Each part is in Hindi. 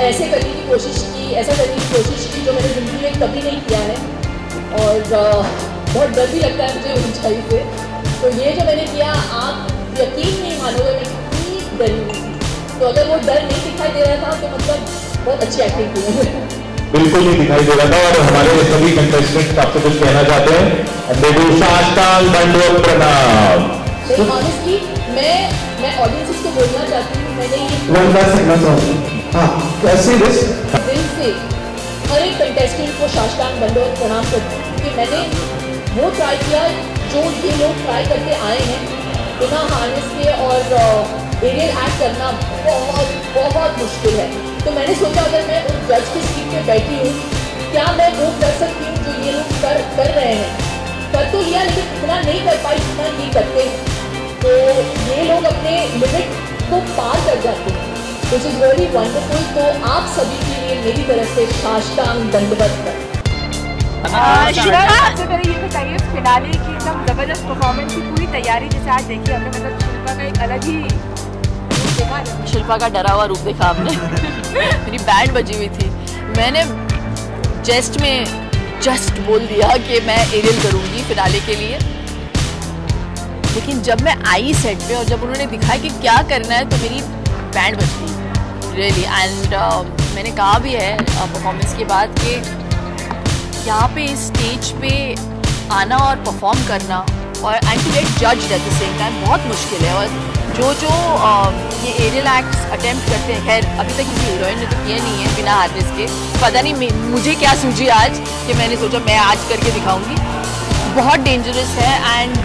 ऐसे करने की कोशिश की, ऐसा करने की कोशिश की जो मैंने ज़िंदगी में कभी नहीं किया है, और बहुत डर भी लगता है मुझे ऊंचाई से। तो ये जो मैंने किया, आप यकीन नहीं मानोगे मैं कितनी डरी हुई थी। तो अगर वो डर नहीं दिखाई दे रहा था तो मतलब बहुत अच्छी एक्टिंग की है। बिल्कुल नहीं दिखाई दे रहा था। और हमारे सभी कंटेस्टेंट्स आपसे कुछ कहना चाहते हैं। साष्टांग दंडवत प्रणाम। ऑनेस्टली मैं ऑडियंसेस को बोलना चाहती हूँ, मैंने ये दिल से हर एक कंटेस्टेंट को साष्टांग दंडवत प्रणाम करती हूँ, क्योंकि मैंने वो ट्राई किया जो ये लोग ट्राई करके आए हैं बिना हार्नेस के, और एरियल एक्ट करना बहुत बहुत मुश्किल है। तो मैंने सोचा अगर मैं उस जज की सीट पे बैठी हूँ, क्या मैं वो कर सकती हूँ जो ये लोग कर रहे हैं। कर तो लिया, लेकिन इतना नहीं कर पाई जितना ये करते हैं। तो ये लोग अपने लिमिट को पार कर जाते हैं, विच इज़ वेरी वंडरफुल। तो आप सभी के लिए मेरी तरफ से साष्टांग दंडवत। शिल्पा, आपसे पहले ये बताइए, फिनाले की एकदम जबरदस्त परफॉर्मेंस की पूरी तैयारी जैसे आज देखी हमने, मतलब शिल्पा का एक अलग ही देखा। शिल्पा का डरा हुआ रूप देखा आपने। मेरी बैंड बजी हुई थी, मैंने जस्ट बोल दिया कि मैं एरियल करूँगी फिनाले के लिए, लेकिन जब मैं आई सेट पे और जब उन्होंने दिखाया कि क्या करना है तो मेरी बैंड बज गई रियली। एंड मैंने कहा भी है परफॉर्मेंस के बाद कि यहाँ पे स्टेज पे आना और परफॉर्म करना और and to get judged at the same time बहुत मुश्किल है। और जो ये एरियल एक्ट्स अटेम्प्ट करते हैं, खैर अभी तक किसी हीरोइन ने तो किया नहीं है बिना हार्नेस के। पता नहीं मुझे क्या सूझी आज कि मैंने सोचा मैं आज करके दिखाऊंगी। बहुत डेंजरस है and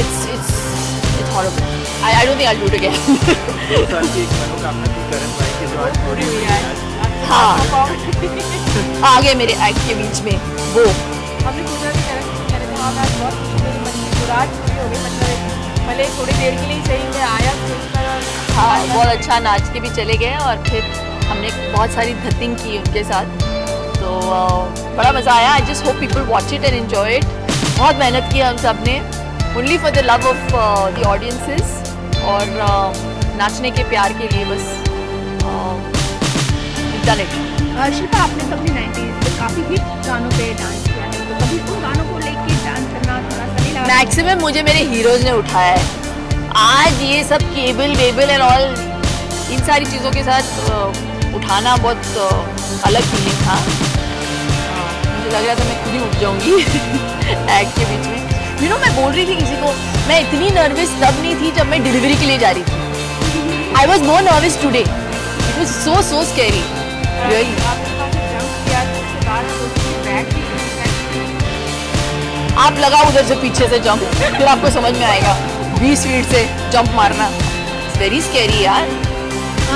it's horrible. I don't think I will do it again. 2 साल की एक मनोकामना थी करण भाई की, जो आज पूरी हुई है। हाँ, आ गए मेरे एक्ट के बीच में वो। हमने पूछा कि करण कह रहे थे हाँ मैं बहुत खुश हूँ, मेरी मन की मुराद पूरी हो गई, मतलब भले थोड़ी देर के लिए सही मैं आया सुनकर। हाँ, बहुत अच्छा नाच के भी चले गए और फिर हमने बहुत सारी धतिंग की उनके साथ, तो बड़ा मज़ा आया। I just hope people watch it and enjoy it. बहुत मेहनत की हम सब ने, only for the love of the audiences और नाचने के प्यार के लिए बस डन इट। शिल्पा, आपने तो अपनी 90s में काफ़ी हिट गानों पे डांस किया है, तो कभी उन गानों को लेके डांस करना थोड़ा सा नहीं लगा? मैक्सिमम मुझे मेरे हीरोज ने उठाया है। आज ये सब cable Webel and all in सारी चीज़ों के साथ उठाना बहुत अलग फीलिंग था। मुझे लग रहा था मैं खुद ही उठ जाऊंगी एक्ट के बीच में। मैं बोल रही थी किसी को, मैं इतनी नर्वस तब नहीं थी जब मैं डिलीवरी के लिए जा रही थी। I was more nervous today, it was so scary really. आप लगाओ उधर से पीछे से जंप, फिर आपको समझ में आएगा। 20 फीट से जंप मारना इट्स वेरी स्कैरी यार।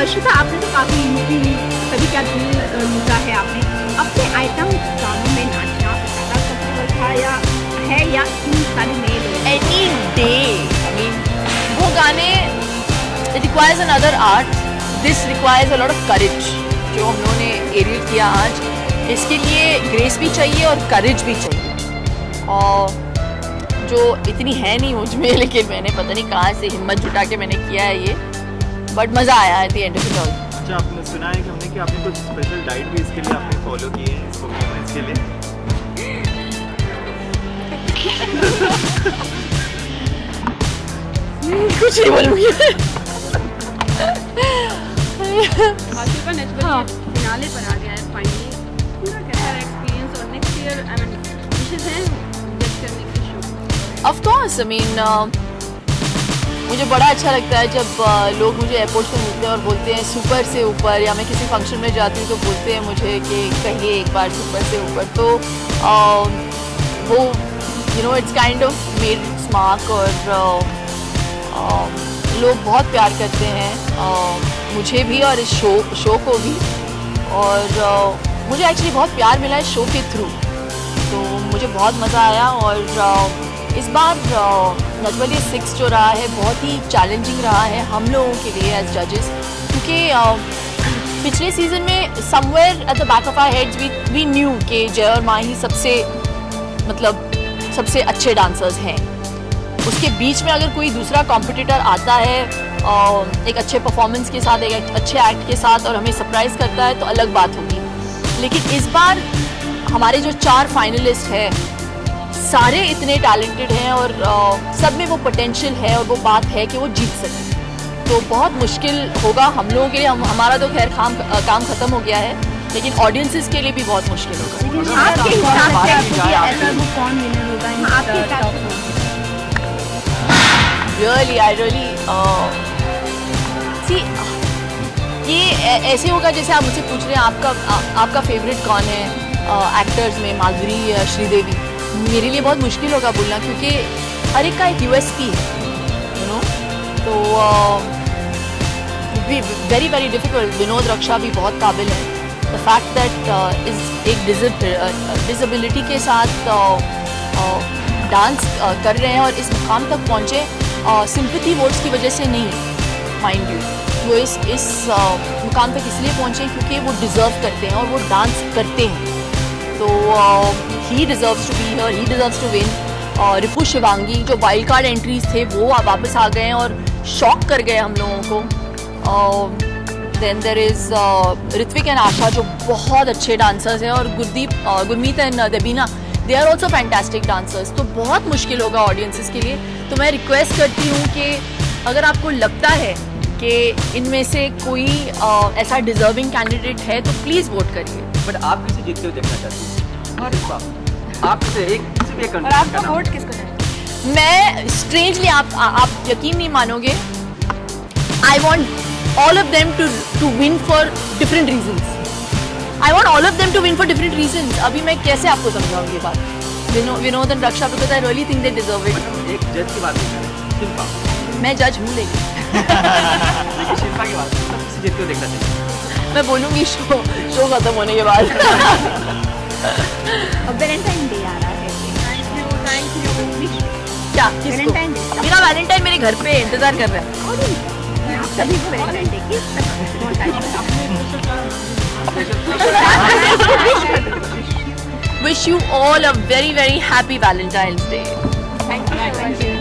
शिल्पा, आपने तो काफ़ी यूपी सभी क्या दिल लूटा है आपने। अपने आइटम गानों में नाचना ज़्यादा कंफर्टेबल था या है, या इन सारी में एनी डे। आई मीन वो गाने it requires another art, this requires a lot of courage. जो हम लोगों ने एरियल किया आज, इसके लिए ग्रेस भी चाहिए और करेज भी चाहिए, और जो इतनी है नहीं मुझ में, लेकिन मैंने पता नहीं कहाँ से हिम्मत जुटा के मैंने किया है ये, बट मज़ा आया at the end of it all. अच्छा, आपने सुना है कि हमने कि आपने कुछ स्पेशल डाइट भी इसके लिए आपने फॉलो की है इस परफॉर्मेंस के लिए? कुछ नहीं बोलूँगी। शिल्पा, नेचुरली फिनाले पर आ गया है फाइनली, पूरा कैसा एक्सपीरियंस और next year I mean wishes हैं जज करने के show? Of course, I mean मुझे बड़ा अच्छा लगता है जब लोग मुझे एयरपोर्ट पे मिलते हैं और बोलते हैं सुपर से ऊपर, या मैं किसी फंक्शन में जाती हूँ तो बोलते हैं मुझे कि कहिए एक बार सुपर से ऊपर। तो वो it's kind of made it's mark, और लोग बहुत प्यार करते हैं मुझे भी और इस शो को भी, और मुझे एक्चुअली बहुत प्यार मिला है शो के थ्रू, तो मुझे बहुत मज़ा आया। और इस बार नजबली 6 जो रहा है बहुत ही चैलेंजिंग रहा है हम लोगों के लिए एज जजेस, क्योंकि पिछले सीज़न में somewhere at the back of our heads we knew कि जय और माही सबसे अच्छे डांसर्स हैं। उसके बीच में अगर कोई दूसरा कॉम्पिटिटर आता है एक अच्छे परफॉर्मेंस के साथ, एक अच्छे एक्ट के साथ और हमें सरप्राइज़ करता है तो अलग बात होगी। लेकिन इस बार हमारे जो 4 फाइनलिस्ट हैं सारे इतने टैलेंटेड हैं और सब में वो पोटेंशियल है और वो बात है कि वो जीत सकें। तो बहुत मुश्किल होगा हम लोगों के लिए। हमारा तो खैर काम ख़त्म हो गया है, लेकिन ऑडियंसेस के लिए भी बहुत मुश्किल होगा। आपके हिसाब से ऐसा वो कौन विनर होगा आपके हिसाब से? रियली सी ये ऐसे होगा जैसे आप मुझसे पूछ रहे हैं आपका फेवरेट कौन है एक्टर्स में, माधुरी या श्रीदेवी। मेरे लिए बहुत मुश्किल होगा बोलना, क्योंकि हर एक का एक USP है, यू नो। तो वेरी वेरी डिफ़िकल्ट। विनोद रक्षा भी बहुत काबिल है। द फैक्ट दैट इस एक डिसेबिलिटी के साथ डांस कर रहे हैं और इस मुकाम तक पहुँचे सिंपैथी वोट्स की वजह से नहीं, माइंड यू। वो इस मुकाम तक इसलिए पहुँचे क्योंकि वो डिज़र्व करते हैं और वो डांस करते हैं। तो he deserves to be here, he deserves to win. Ripu Shivangi जो वाइल्ड कार्ड एंट्रीज थे वो वापस आ गए हैं और शॉक कर गए हम लोगों को। Then there is Ritvik and Asha जो बहुत अच्छे डांसर्स हैं, और Gurmeet and Debina, they are also fantastic dancers. तो बहुत मुश्किल होगा ऑडियंसेस के लिए। तो मैं रिक्वेस्ट करती हूँ कि अगर आपको लगता है कि इनमें से कोई ऐसा डिजर्विंग कैंडिडेट है तो प्लीज़ वोट करिए। बट आप किसे जीतते हुए देखना चाहती हैं? आप किसे किसी भी और आपका वोट किसको है? मैं स्ट्रेंजली आप यकीन नहीं मानोगे, I want all of them to win for different reasons. I want all of them to win for different reasons. अभी मैं कैसे आपको समझाऊँ ये बात? Vinod and Raksha, because I really think they deserve it. एक जज की बात नहीं करें, शिल्पा। मैं जज हूँ लेकिन शिल्पा की बात किसे जीतते हुए देखना चाहिए? मैं बोलूँगी शो खत्म होने के बाद। अब वैलेंटाइन डे आ रहा है। Thank you. क्या किसको? Valentine day. मेरा वैलेंटाइन मेरे घर पे इंतजार कर रहा है। सभी को वैलेंटाइन डे की Wish you all a very very happy Valentine's Day. Thank you.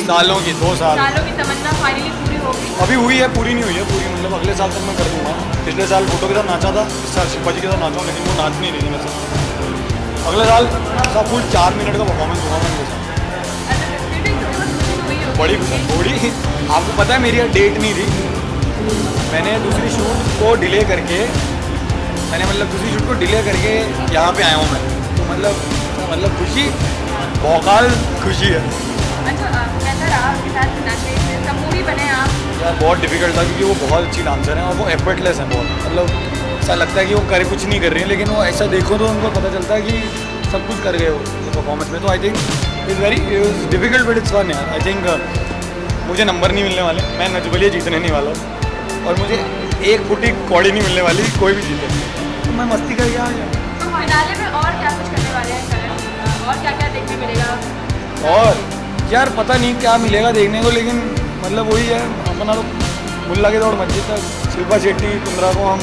सालों की 2 साल सालों की तमन्ना फाइनली पूरी हो गई। अभी हुई है, पूरी नहीं हुई है पूरी, मतलब अगले साल तक मैं कर दूंगा। पिछले साल फोटो के साथ नाचा था, इस साल शिल्पा जी के साथ नाचा हूँ, लेकिन वो नाच नहीं रही थी मेरे साथ। अगले साल ऐसा फुल 4 मिनट का परफॉर्मेंस दूंगा मैं उनके साथ। बड़ी थोड़ी आपको पता है मेरी डेट नहीं थी, मैंने दूसरी शूट को डिले करके दूसरी शूट को डिले करके यहाँ पे आया हूँ मैं, तो मतलब खुशी बहुत खुशी है। अच्छा कैसा रहा आपके साथ नाचने में, सब मूवी बने आप? यार बहुत डिफिकल्ट था क्योंकि वो बहुत अच्छी डांसर हैं और वो एफर्टलेस हैं बहुत, मतलब ऐसा लगता है कि वो कुछ नहीं कर रही है, लेकिन वो ऐसा देखो तो उनको पता चलता है कि सब कुछ कर गए वो परफॉर्मेंस में। तो I think is difficult but it's fun यार। आई थिंक मुझे नंबर नहीं मिलने वाले, मैं नच बलिए जीतने नहीं वाला हूँ, और मुझे एक फुटी कौड़ी नहीं मिलने वाली कोई भी जीते, तो मैं मस्ती करके आ गया। तो फिनाले में और क्या कुछ करने वाले हैं करण, और क्या क्या देखने मिलेगा? और यार पता नहीं क्या मिलेगा देखने को, लेकिन मतलब वही है अपना तो मुल्ला के दौड़ मस्जिद तक शिल्पा शेट्टी कुंद्रा को हम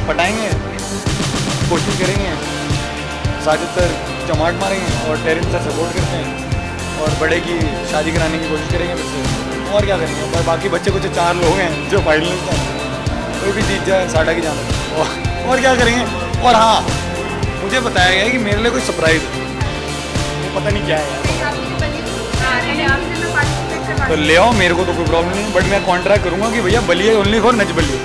पटाएंगे, कोशिश करेंगे, साजिद सर चमाट मारेंगे और टेरिन सर सपोर्ट करते हैं, और बड़े की शादी कराने की कोशिश करेंगे फिर से, और क्या करेंगे। और बाकी बच्चे कुछ 4 लोग हैं जो फाइनलिस्ट हैं, कोई भी जीत जाए साढ़ा की जाना, और क्या करेंगे। और हाँ मुझे बताया गया है कि मेरे लिए कोई सरप्राइज़ है, वो पता नहीं क्या है यार, तो ले आओ, मेरे को तो कोई प्रॉब्लम नहीं, बट मैं कॉन्ट्रैक्ट करूँगा कि भैया Baliye only for Nach Baliye,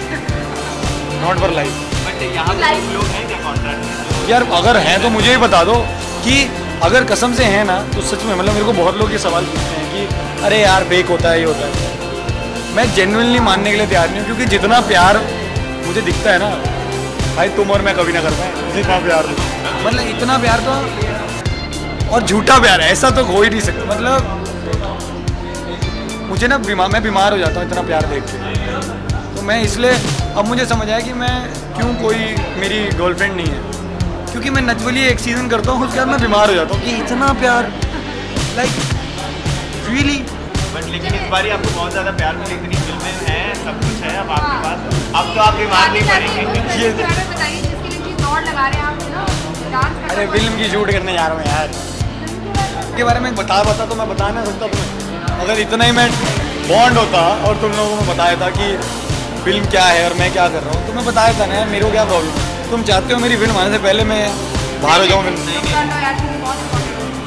not for life. But यहाँ पे लोग हैं क्या कॉन्ट्रैक्ट? यार अगर हैं तो मुझे ही बता दो कि अगर कसम से हैं ना तो सच में, मतलब मेरे को बहुत लोग ये सवाल पूछते हैं कि अरे यार फेक होता है ये होता है, मैं जेन्युइनली मानने के लिए तैयार नहीं हूँ, क्योंकि जितना प्यार मुझे दिखता है ना भाई, तुम और मैं कभी ना कर पाए जितना प्यार, मतलब इतना प्यार तो, और झूठा प्यार ऐसा तो हो ही नहीं सकता। मतलब मुझे ना मैं बीमार हो जाता हूँ इतना प्यार देख के, तो मैं इसलिए अब मुझे समझ आया कि मैं क्यों कोई मेरी गर्लफ्रेंड नहीं है, क्योंकि मैं नच बलिए एक सीज़न करता हूँ उसके बाद मैं बीमार हो जाता हूँ कि इतना प्यार, लाइक रियली। बट लेकिन इस बार आपको बहुत ज़्यादा प्यार मिली, इतनी फिल्में हैं, सब कुछ है अब आपके पास, अब तो आप बीमार नहीं पड़ेंगे। ये बताइए जिसके लिए दौड़ लगा रहे हैं आप ना, डांस। अरे फिल्म की शूट करने जा रहा हूँ यार, के बारे में बता तो मैं बता ना सकता तुम्हें, अगर इतना ही मैं बॉन्ड होता और तुम लोगों को बताया था कि फिल्म क्या है और मैं क्या कर रहा हूँ, तो मैं बताया था ना यार, मेरे को क्या प्रॉब्लम है। तुम चाहते हो मेरी फिल्म आने से पहले मैं बाहर हो जाऊँ फिल्म,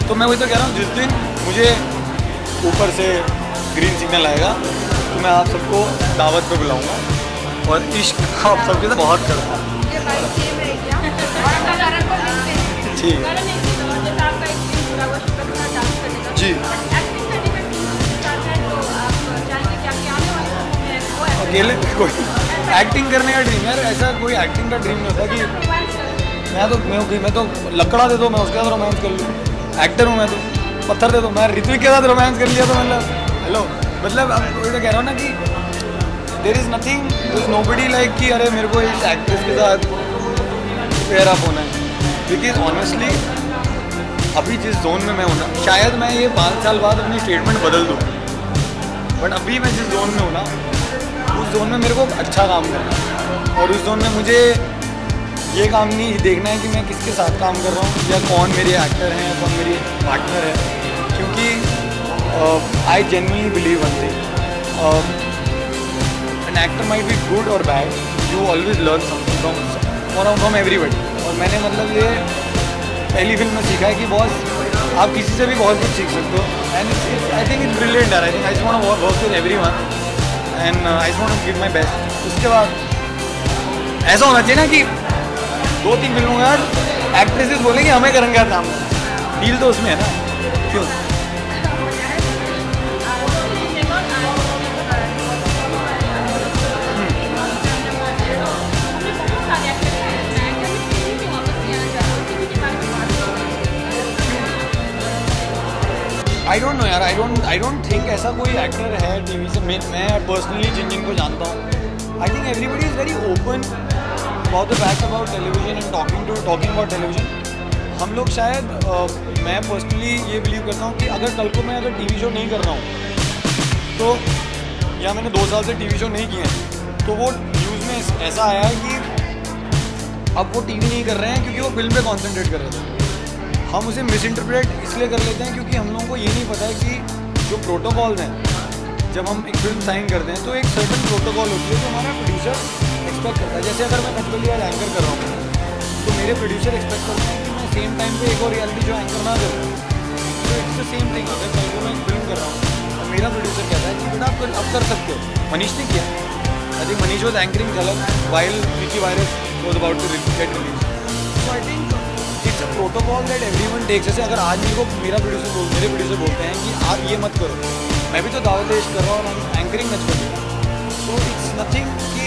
तो मैं वही तो कह रहा हूँ, जिस दिन मुझे ऊपर से ग्रीन सिग्नल आएगा तो मैं आप सबको दावत पे बुलाऊंगा, और इश्क आप सबके साथ बहुत करता हूँ। ठीक जी, अकेले कोई एक्टिंग करने का ड्रीम यार, ऐसा कोई एक्टिंग का ड्रीम नहीं होता कि मैं तो लकड़ा दे दो मैं उसके साथ रोमांस कर लूँ, एक्टर हूँ मैं तो, पत्थर दे दो मैं ऋत्विक के साथ रोमांस कर लिया, तो मतलब हेलो, मतलब अब वही तो कह रहा हूँ ना कि there is nothing, there is nobody like कि अरे मेरे को इस एक्ट्रेस के साथ पेयर अप होना है, बिकॉज ऑनेस्टली अभी जिस जोन में मैं हूँ ना, शायद मैं ये 5 साल बाद अपनी स्टेटमेंट बदल दूँ, बट अभी मैं जिस जोन में हूँ ना, उस जोन में मेरे को अच्छा काम करना है, और उस जोन में मुझे ये काम नहीं देखना है कि मैं किसके साथ काम कर रहा हूँ या कौन मेरे एक्टर हैं, कौन मेरी पार्टनर है, क्योंकि I genuinely believe one thing, an actor might be good और bad, you always learn something from everybody, और मैंने मतलब ये पहली फिल्म में सीखा है कि बॉस आप किसी से भी बहुत कुछ सीख सकते हो, and I think it's brilliant यार, I think I just want to work with everyone and I just want to give my best. उसके बाद ऐसा होना चाहिए ना कि 2-3 फिल्मों के बाद एक्ट्रेसेस बोले कि हमें करेंगे क्या काम, डील तो उसमें है ना, क्यों? आई डोंट नो यार, आई डोंट थिंक ऐसा कोई एक्टर है टीवी से, मैं पर्सनली जिनको जानता हूँ, I think everybody is very open about the fact about television and talking about television. हम लोग शायद मैं पर्सनली ये बिलीव करता हूँ कि अगर कल को मैं अगर टीवी शो नहीं कर रहा हूँ तो, या मैंने 2 साल से टीवी शो नहीं किए हैं, तो वो न्यूज़ में ऐसा आया है कि अब वो टीवी नहीं कर रहे हैं क्योंकि वो फिल्म पे कॉन्सेंट्रेट कर रहे थे। हम उसे मिस इंटरप्रेट इसलिए कर लेते हैं क्योंकि हम लोगों को ये नहीं पता है कि जो प्रोटोकॉल्स हैं, जब हम एक फिल्म साइन करते हैं तो एक सर्टन प्रोटोकॉल होती है जो हमारा प्रोड्यूसर एक्सपेक्ट करता है। जैसे अगर मैं नचबलिया एंकर कर रहा हूँ तो मेरे प्रोड्यूसर एक्सपेक्ट करते हैं कि मैं सेम टाइम पे एक और रियलिटी जो एंकर ना करूँ। तो इट्स द सेम थिंग। अगर कल को मैं एक फिल्म कर रहा हूँ और मेरा प्रोड्यूसर कहता है कि बेटा आप अब कर सकते हो, मनीष ने किया। I think Manish was anchoring Jhalak while Mickey Virus was about to get release. So I think it's a protocol that everyone takes. जैसे अगर आज मेरे प्रोड्यूसर बोलते हैं कि आप ये मत करो, मैं भी तो दावत देश कर रहा हूँ और anchoring Nach Baliye. So it's nothing कि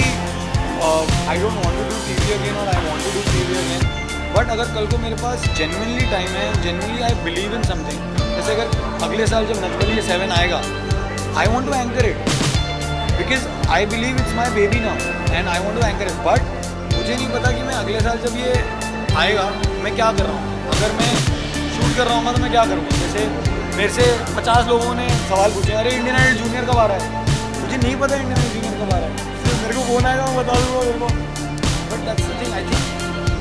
I don't want to do TV again और I want to do TV again. But अगर कल को मेरे पास जेन्युइनली टाइम है, genuinely I believe in something, जैसे अगर अगले साल जब नचबलिया 7 आएगा, I want to anchor it because I believe it's my baby now and I want to anchor it. But मुझे नहीं पता कि मैं अगले साल जब ये आएगा मैं क्या कर रहा हूँ। अगर मैं शूट कर रहा हूँ तो मैं क्या करूँगा। जैसे मेरे से 50 लोगों ने सवाल पूछे, अरे इंडियन आइडल जूनियर कब आ रहा है? मुझे नहीं पता इंडियन आइडल जूनियर कब आ रहा है। तो मेरे को फोन आएगा, मैं बता दूँगा मेरे को। But that's the thing, I think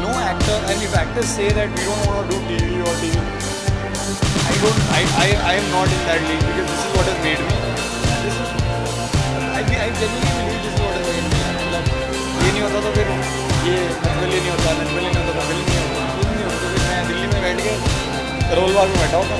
no actor and if actors से that we don't want to do TV और TV, I am not in that league because this is what has made me. I genuinely believe this is what has made me. मतलब ये नहीं होता तो फिर ये नचबलिया नहीं होता, नचबलिया नहीं होता तो फिल्म नहीं होता, फिल्म नहीं होता तो फिर मैं दिल्ली में बैठ के करोल बाग में बैठा होता।